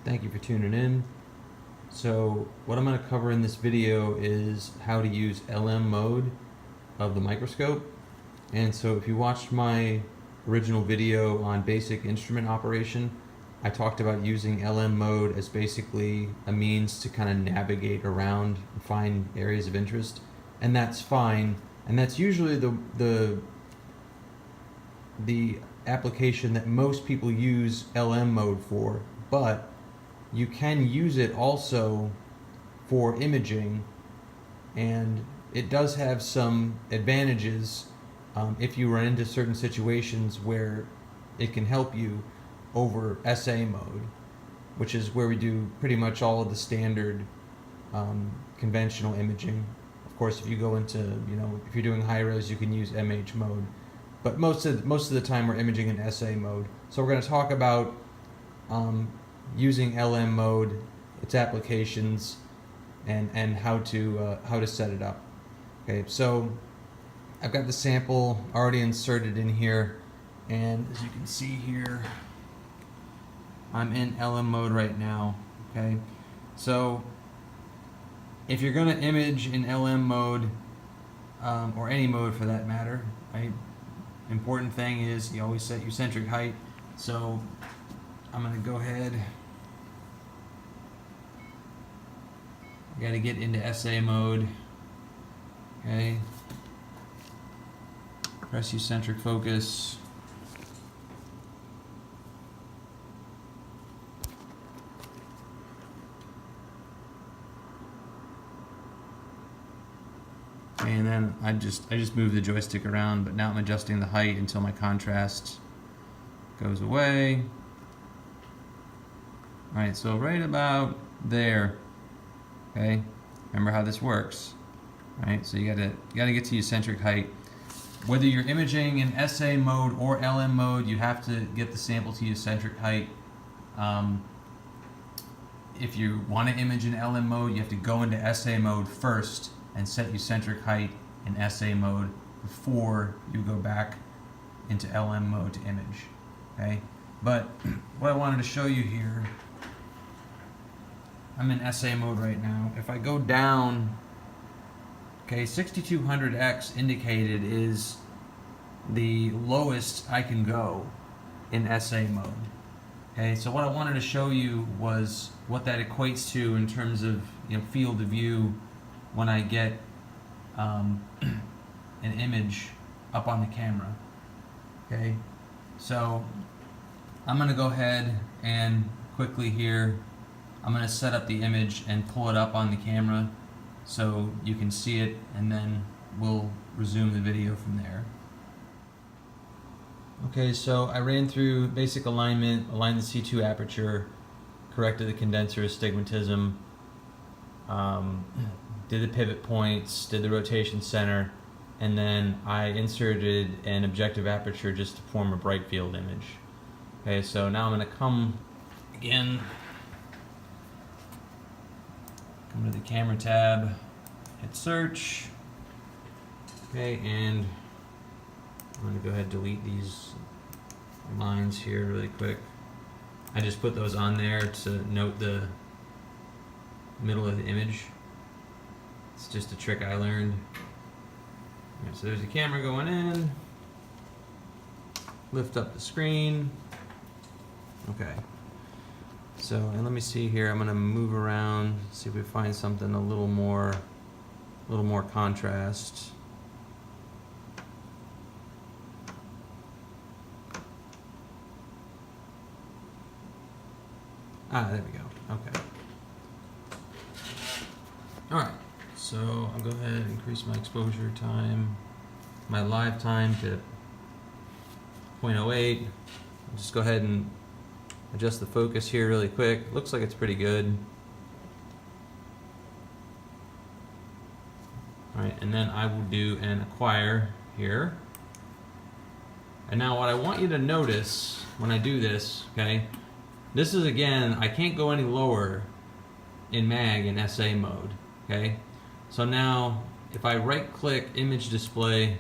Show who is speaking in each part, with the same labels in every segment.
Speaker 1: Thank you for tuning in. So what I'm going to cover in this video is how to use LM mode of the microscope. And so if you watched my original video on basic instrument operation, I talked about using LM mode as basically a means to kind of navigate around and find areas of interest. And that's fine. And that's usually the application that most people use LM mode for, but you can use it also for imaging, and it does have some advantages if you run into certain situations where it can help you over SA mode, which is where we do pretty much all of the standard conventional imaging. Of course, if you go into, if you're doing high res, you can use MH mode, but most of the time we're imaging in SA mode. So we're going to talk about using LM mode, its applications, and how to set it up. Okay, so I've got the sample already inserted in here, and as you can see here, I'm in LM mode right now. Okay, so if you're going to image in LM mode, or any mode for that matter, right? Important thing is you always set your centric height. So I'm going to go ahead. You got to get into SA mode. Okay. Press eccentric focus. And then I just move the joystick around, but now I'm adjusting the height until my contrast goes away. All right, so right about there. Okay, remember how this works. All right, so you gotta get to eccentric height. Whether you're imaging in SA mode or LM mode, you have to get the sample to eccentric height. If you want to image in LM mode, you have to go into SA mode first and set eccentric height in SA mode before you go back into LM mode to image. Okay, but what I wanted to show you here, I'm in SA mode right now. If I go down, okay, 6200X indicated is the lowest I can go in SA mode. Okay, so what I wanted to show you was what that equates to in terms of field of view when I get an image up on the camera. Okay, so I'm going to go ahead and quickly here, I'm going to set up the image and pull it up on the camera so you can see it, and then we'll resume the video from there. Okay, so I ran through basic alignment, aligned the C2 aperture, corrected the condenser astigmatism, did the pivot points, did the rotation center, and then I inserted an objective aperture just to form a bright field image. Okay, so now I'm going to come again, come to the camera tab, hit search. Okay, and I'm going to go ahead and delete these lines here really quick. I just put those on there to note the middle of the image. It's just a trick I learned. Right, so there's the camera going in. Lift up the screen. Okay. So, and let me see here. I'm going to move around, see if we find something a little more contrast. Ah, there we go. Okay. All right. So I'll go ahead and increase my exposure time, my live time to 0.08. I'll just go ahead and adjust the focus here really quick. Looks like it's pretty good. All right, and then I will do an acquire here. And now what I want you to notice when I do this, okay, this is again, I can't go any lower in MAG in SA mode, okay? So now, if I right-click Image Display,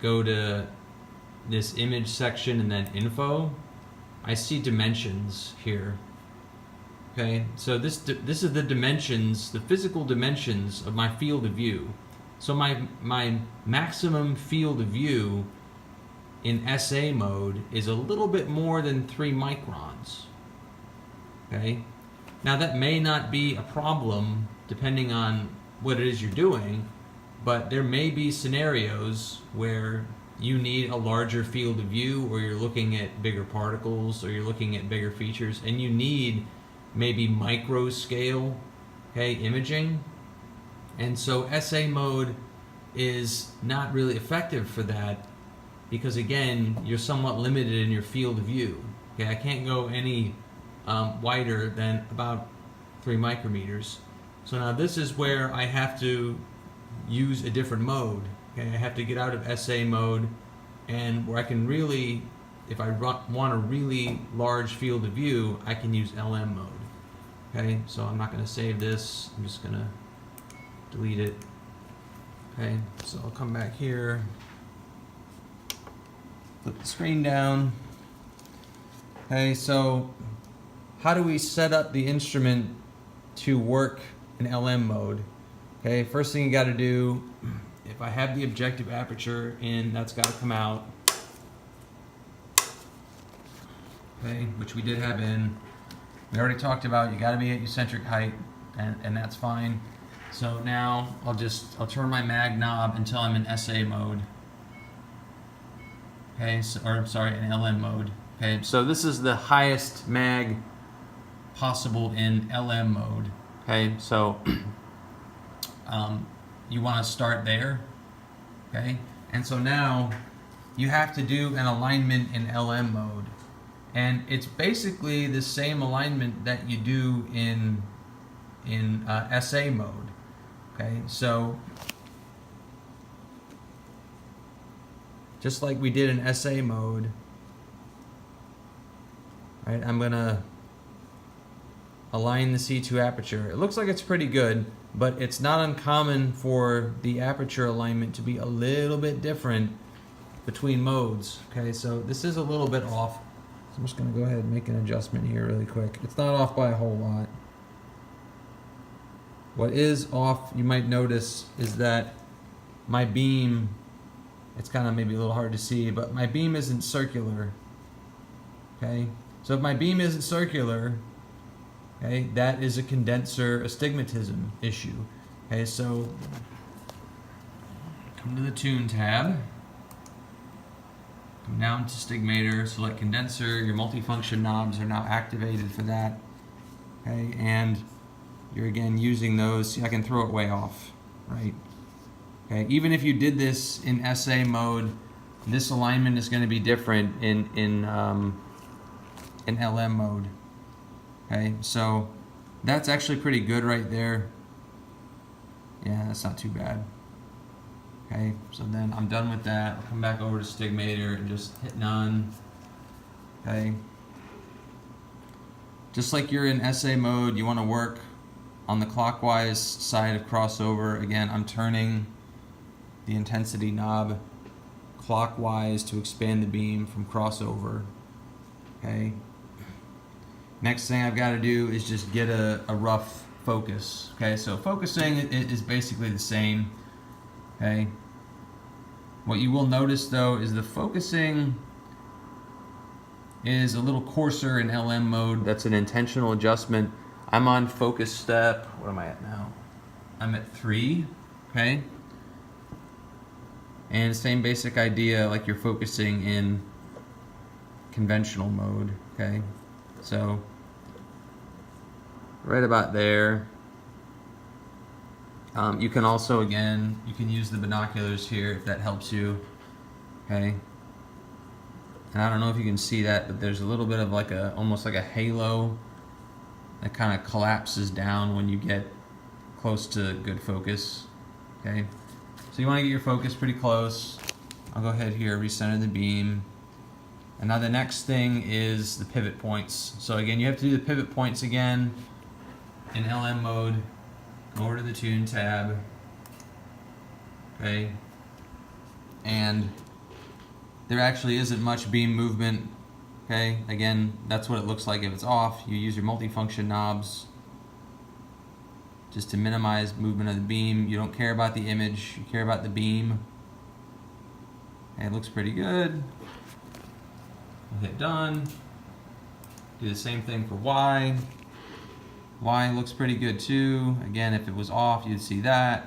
Speaker 1: go to this image section and then Info, I see dimensions here. Okay, so this is the dimensions, the physical dimensions of my field of view. So my maximum field of view in SA mode is a little bit more than 3 microns. Okay, now that may not be a problem depending on what it is you're doing, but there may be scenarios where you need a larger field of view, or you're looking at bigger particles, or you're looking at bigger features, and you need maybe micro scale, okay, imaging. And so SA mode is not really effective for that, because again, you're somewhat limited in your field of view. Okay, I can't go any wider than about 3 micrometers. So now this is where I have to use a different mode. Okay, I have to get out of SA mode, and where I can really, if I want a really large field of view, I can use LM mode. Okay, so I'm not going to save this. I'm just going to delete it. Okay, so I'll come back here, flip the screen down. Okay, so how do we set up the instrument to work in LM mode? Okay, first thing you got to do, if I have the objective aperture in, that's got to come out. Okay, which we did have in. We already talked about you got to be at eccentric height, and that's fine. So now I'll turn my mag knob until I'm in SA mode. Okay, so, or I'm sorry, in LM mode. Okay, so this is the highest mag possible in LM mode. Okay, so you want to start there. Okay, and so now you have to do an alignment in LM mode, and it's basically the same alignment that you do in SA mode. Okay, so just like we did in SA mode, right, I'm gonna align the C2 aperture. It looks like it's pretty good, but it's not uncommon for the aperture alignment to be a little bit different between modes. Okay, so this is a little bit off. So I'm just gonna go ahead and make an adjustment here really quick. It's not off by a whole lot. What is off, you might notice, is that my beam, it's kind of maybe a little hard to see, but my beam isn't circular. Okay, so if my beam isn't circular, okay, that is a condenser astigmatism issue. Okay, so come to the Tune tab, come down to Stigmator, select condenser. Your multifunction knobs are now activated for that. Okay, and you're again using those. See, I can throw it way off, right? Okay, even if you did this in SA mode, this alignment is going to be different in LM mode. Okay, so that's actually pretty good right there. Yeah, that's not too bad. Okay, so then I'm done with that. I'll come back over to Stigmator and just hit none. Okay. Just like you're in SA mode, you want to work on the clockwise side of crossover. Again, I'm turning the intensity knob clockwise to expand the beam from crossover. Okay. Next thing I've got to do is just get a rough focus. Okay, so focusing is basically the same. Okay. What you will notice though is the focusing is a little coarser in LM mode. That's an intentional adjustment. I'm on focus step, what am I at now? I'm at 3, okay? And same basic idea, like you're focusing in conventional mode, okay? So, right about there. You can also, again, you can use the binoculars here if that helps you, okay? And I don't know if you can see that, but there's a little bit of like almost like a halo that kind of collapses down when you get close to good focus. Okay, so you want to get your focus pretty close. I'll go ahead here, recenter the beam. And now the next thing is the pivot points. So again, you have to do the pivot points again in LM mode. Go over to the Tune tab. Okay, and there actually isn't much beam movement Okay, again, that's what it looks like if it's off. You use your multifunction knobs just to minimize movement of the beam. You don't care about the image, you care about the beam. Okay, it looks pretty good. We'll hit done. Do the same thing for Y. Y looks pretty good too. Again, if it was off, you'd see that.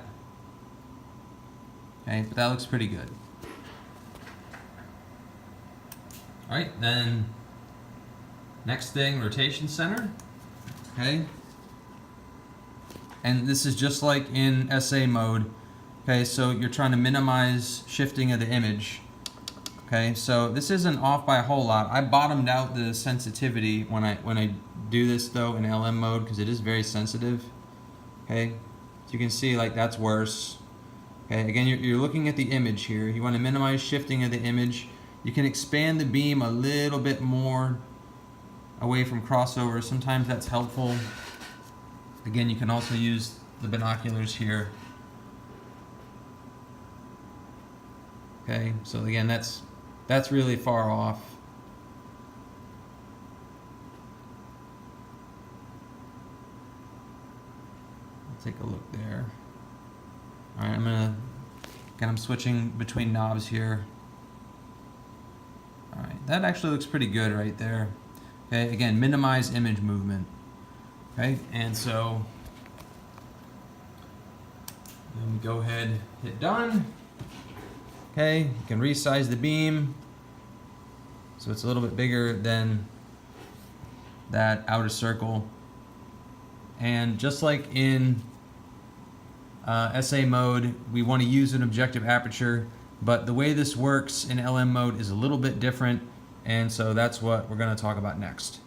Speaker 1: Okay, but that looks pretty good. All right, then next thing, rotation center. Okay. And this is just like in SA mode. Okay, so you're trying to minimize shifting of the image. Okay, so this isn't off by a whole lot. I bottomed out the sensitivity when I do this though in LM mode because it is very sensitive. Okay, so you can see like that's worse. Okay, again you're looking at the image here. You want to minimize shifting of the image. You can expand the beam a little bit more away from crossover. Sometimes that's helpful. Again, you can also use the binoculars here. Okay, so again, that's really far off. Let's take a look there. All right, I'm switching between knobs here. All right, that actually looks pretty good right there. Okay, again, minimize image movement. Okay, and so let me go ahead, hit done. Okay, you can resize the beam so it's a little bit bigger than that outer circle. And just like in SA mode, we want to use an objective aperture, but the way this works in LM mode is a little bit different, and so that's what we're going to talk about next.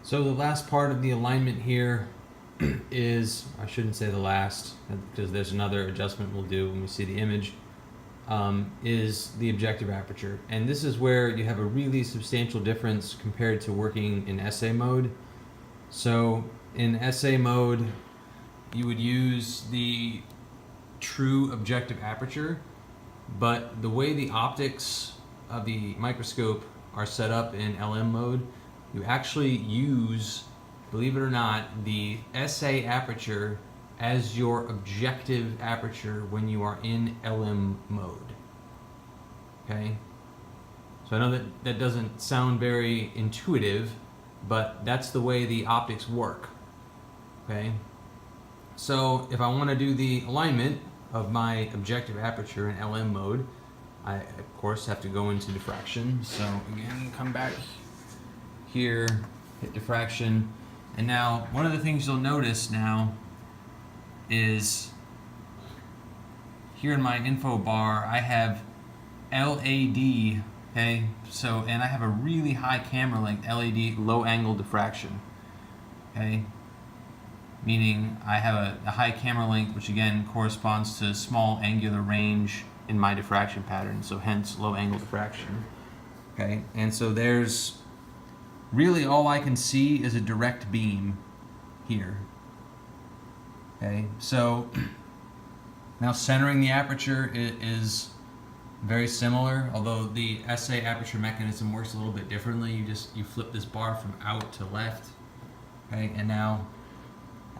Speaker 1: So the last part of the alignment here is, I shouldn't say the last, because there's another adjustment we'll do when we see the image, is the objective aperture. And this is where you have a really substantial difference compared to working in SA mode. So in SA mode, you would use the true objective aperture, but the way the optics of the microscope are set up in LM mode, you actually use, believe it or not, the SA aperture as your objective aperture when you are in LM mode. Okay? So I know that doesn't sound very intuitive, but that's the way the optics work. Okay? So if I want to do the alignment of my objective aperture in LM mode, I of course have to go into diffraction. So again, come back here, hit diffraction, and now one of the things you'll notice now is here in my info bar I have LAD, okay, so, and I have a really high camera length, LAD, low angle diffraction, okay, meaning I have a high camera length, which again corresponds to small angular range in my diffraction pattern, so hence low angle diffraction. Okay, and so there's really all I can see is a direct beam here. Okay, so now centering the aperture is very similar, although the SA aperture mechanism works a little bit differently. You flip this bar from out to left. Okay, and now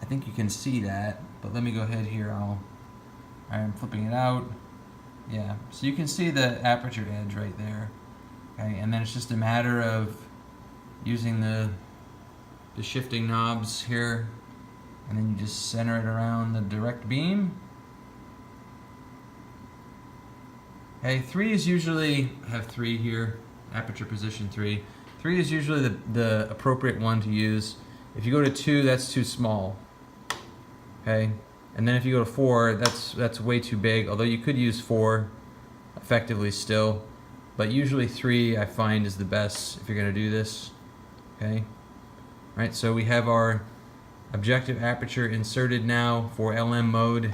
Speaker 1: I think you can see that, but let me go ahead here. I'm flipping it out. Yeah, so you can see the aperture edge right there. Okay, and then it's just a matter of using the shifting knobs here, and then you just center it around the direct beam. Okay, 3 is usually, I have 3 here, aperture position 3. 3 is usually the appropriate one to use. If you go to 2, that's too small. Okay, and then if you go to 4, that's way too big, although you could use 4 effectively still, but usually 3 I find is the best if you're going to do this. Okay, right, so we have our objective aperture inserted now for LM mode.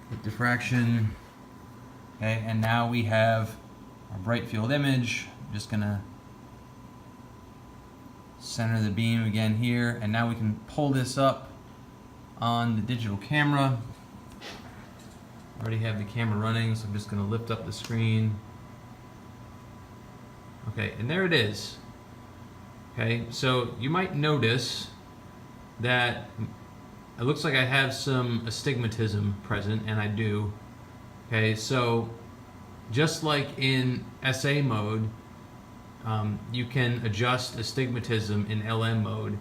Speaker 1: With diffraction. Okay, and now we have our bright field image. I'm just gonna center the beam again here, and now we can pull this up on the digital camera. I already have the camera running, so I'm just gonna lift up the screen. Okay, and there it is. Okay, so you might notice that it looks like I have some astigmatism present, and I do. Okay, so just like in SA mode, you can adjust astigmatism in LM mode,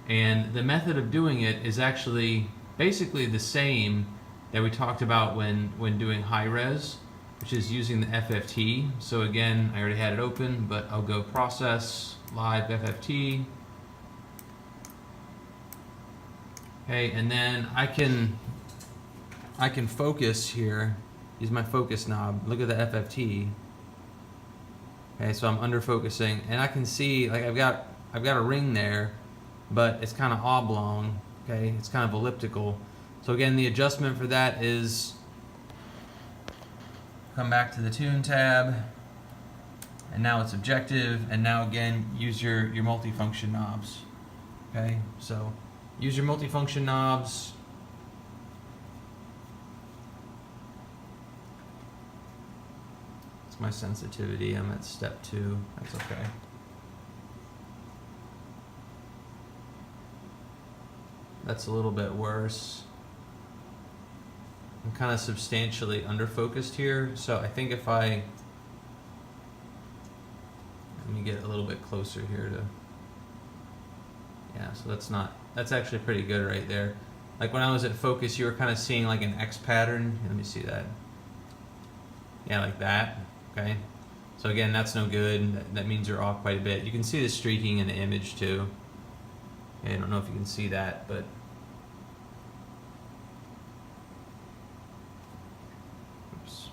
Speaker 1: and the method of doing it is actually basically the same that we talked about when doing high res, which is using the FFT. So again, I already had it open, but I'll go process, live FFT. Okay, and then I can focus here, use my focus knob, look at the FFT. Okay, so I'm under focusing, and I can see, like, I've got a ring there, but it's kind of oblong. Okay, it's kind of elliptical. So again, the adjustment for that is come back to the tune tab, and now it's objective, and now again use your multifunction knobs. Okay, so use your multifunction knobs. It's my sensitivity. I'm at step 2. That's okay. That's a little bit worse. I'm kind of substantially under focused here, so I think if let me get a little bit closer here to, yeah, so that's actually pretty good right there. Like when I was at focus, you were kind of seeing like an X pattern. Let me see that. Yeah, like that. Okay. So again, that's no good. That means you're off quite a bit. You can see the streaking in the image too. Okay, I don't know if you can see that, but oops.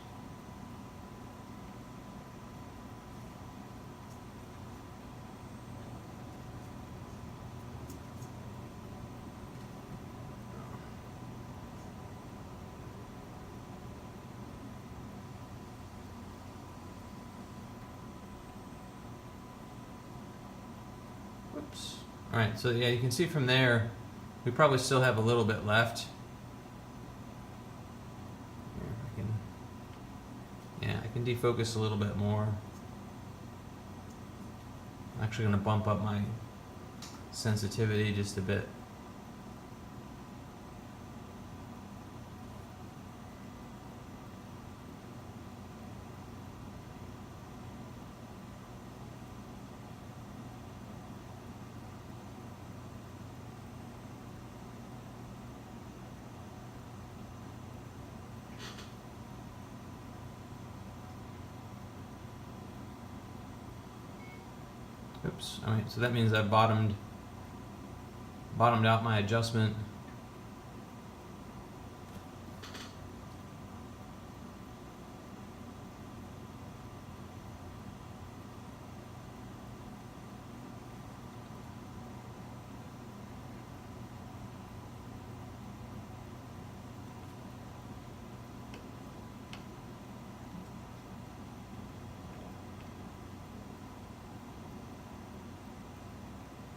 Speaker 1: Whoops. All right, so yeah, you can see from there, we probably still have a little bit left. Here, I can defocus a little bit more. I'm actually going to bump up my sensitivity just a bit. Oops. All right, so that means I've bottomed out my adjustment.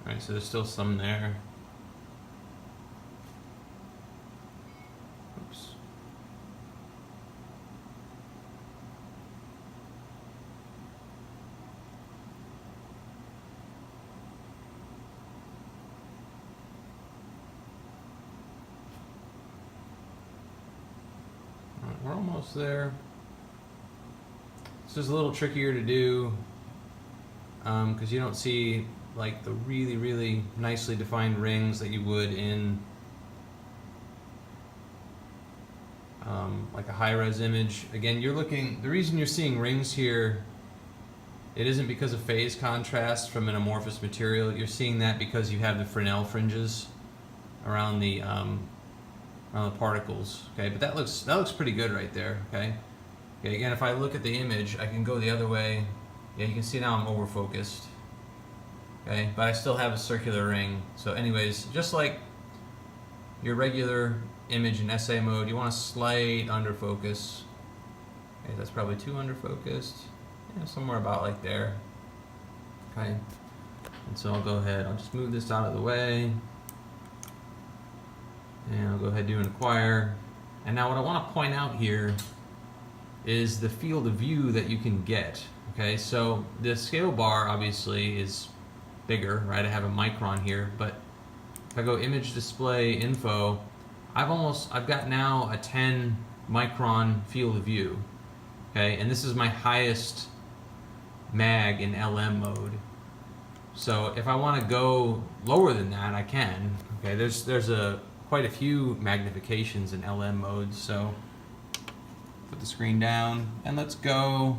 Speaker 1: Alright, so there's still some there. Oops. Alright, we're almost there. This is a little trickier to do because you don't see like the really nicely defined rings that you would in like a high-res image. Again, the reason you're seeing rings here, it isn't because of phase contrast from an amorphous material. You're seeing that because you have the Fresnel fringes around the particles. Okay, but that looks pretty good right there. Okay. Okay, again, if I look at the image, I can go the other way. Yeah, you can see now I'm over focused. Okay, but I still have a circular ring. So anyways, just like your regular image in SA mode, you want a slight under focus. Okay, that's probably too under focused. Yeah, somewhere about like there. Okay, and so I'll go ahead, I'll just move this out of the way. And I'll go ahead and do an acquire. And now what I want to point out here is the field of view that you can get. Okay, so the scale bar obviously is bigger, right? I have a micron here, but if I go image display info, I've got now a 10 micron field of view. Okay, and this is my highest mag in LM mode. So if I want to go lower than that, I can. Okay, there's quite a few magnifications in LM mode. So put the screen down and let's go.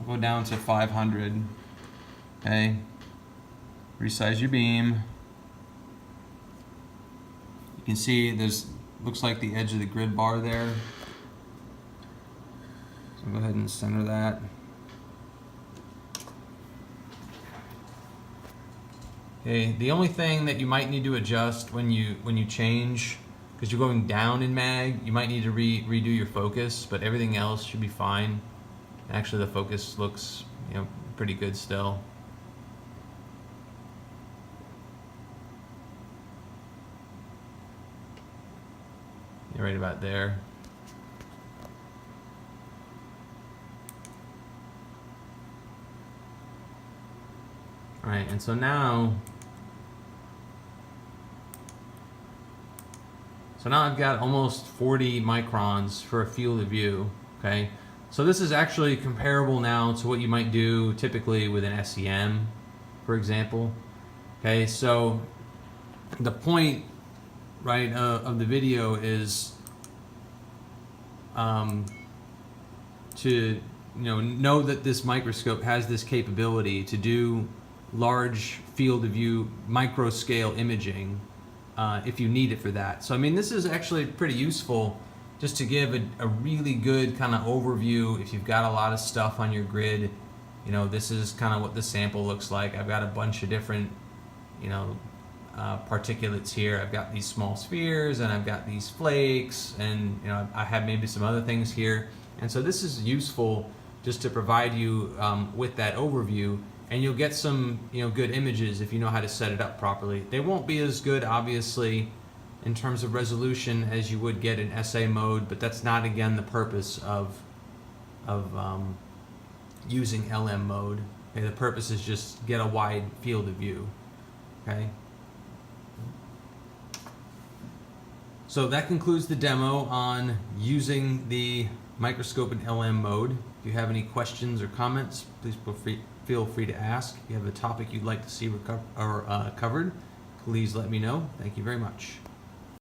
Speaker 1: We'll go down to 500. Okay, resize your beam. You can see there's looks like the edge of the grid bar there. So go ahead and center that. Okay, the only thing that you might need to adjust when you change, because you're going down in mag, you might need to redo your focus, but everything else should be fine. Actually, the focus looks, pretty good still. You're right about there. All right, and so now I've got almost 40 microns for a field of view, okay? So this is actually comparable now to what you might do typically with an SEM, for example. Okay, so the point, right, of the video is to know that this microscope has this capability to do large field of view micro scale imaging if you need it for that. So I mean, this is actually pretty useful just to give a really good kind of overview. If you've got a lot of stuff on your grid, this is kind of what the sample looks like. I've got a bunch of different particulates here. I've got these small spheres and I've got these flakes, and I have maybe some other things here. And so this is useful just to provide you with that overview, and you'll get some good images if you know how to set it up properly. They won't be as good, obviously, in terms of resolution as you would get in SA mode, but that's not, again, the purpose of using LM mode. Okay, the purpose is just get a wide field of view. Okay. So that concludes the demo on using the microscope in LM mode. If you have any questions or comments, please feel free to ask. If you have a topic you'd like to see covered, please let me know. Thank you very much.